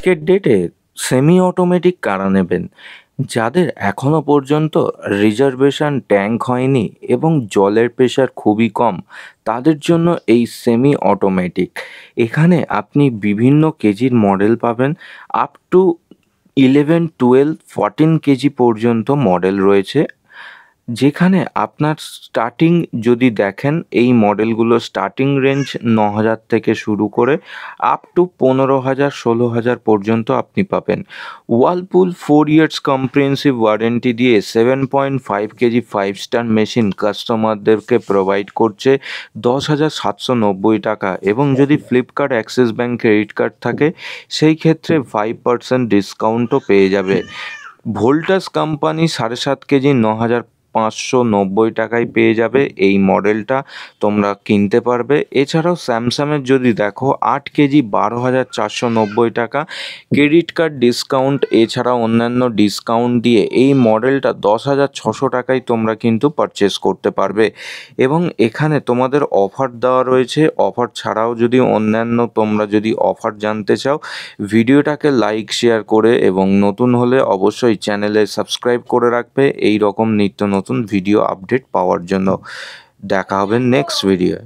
আজকের ডেটে semi automatic কারা নেবেন? যাদের এখনো পর্যন্ত রিজার্ভেশন ট্যাঙ্ক হয়নি এবং জলের প্রেশার খুবই কম, তাদের জন্য এই সেমি অটোমেটিক। এখানে আপনি বিভিন্ন কেজির মডেল পাবেন। আপ টু 11, 12, 14 কেজি পর্যন্ত মডেল রয়েছে। যেখানে আপনার স্টার্টিং যদি দেখেন, এই মডেলগুলোর স্টার্টিং রেঞ্জ ৯,০০০ থেকে শুরু করে আপ টু ১৫,০০০, ১৬,০০০ পর্যন্ত আপনি পাবেন। ওয়ার্লপুল 4 ইয়ার্স কম্প্রিহেনসিভ ওয়ারেন্টি দিয়ে 7.5 কেজি 5 স্টার মেশিন কাস্টমারদেরকে প্রোভাইড করছে ১০,৭৯০ টাকা, এবং যদি Flipkart, Axis bank credit card থাকে সেই ক্ষেত্রে 5% ডিসকাউন্টও পেয়ে যাবে। ভোল্টাস কোম্পানি ৭.৫ কেজি ৯,৫৯০ টাকায় পেয়ে যাবে এই মডেলটা, তোমরা কিনতে পারবে। এছাড়াও স্যামসাংয়ের যদি দেখো ৮ কেজি ১২,৪৯০ টাকা, ক্রেডিট কার্ড ডিসকাউন্ট এছাড়াও অন্যান্য ডিসকাউন্ট দিয়ে এই মডেলটা ১০,৬০০ টাকায় তোমরা কিন্তু পারচেস করতে পারবে। এবং এখানে তোমাদের অফার দেওয়া রয়েছে। অফার ছাড়াও যদি অন্যান্য তোমরা যদি অফার জানতে চাও, ভিডিওটাকে লাইক শেয়ার করে এবং নতুন হলে অবশ্যই চ্যানেলে সাবস্ক্রাইব করে রাখবে এই রকম নিত্য নতুন ভিডিও আপডেট পাওয়ার জন্য। দেখা হবে নেক্সট ভিডিওয়।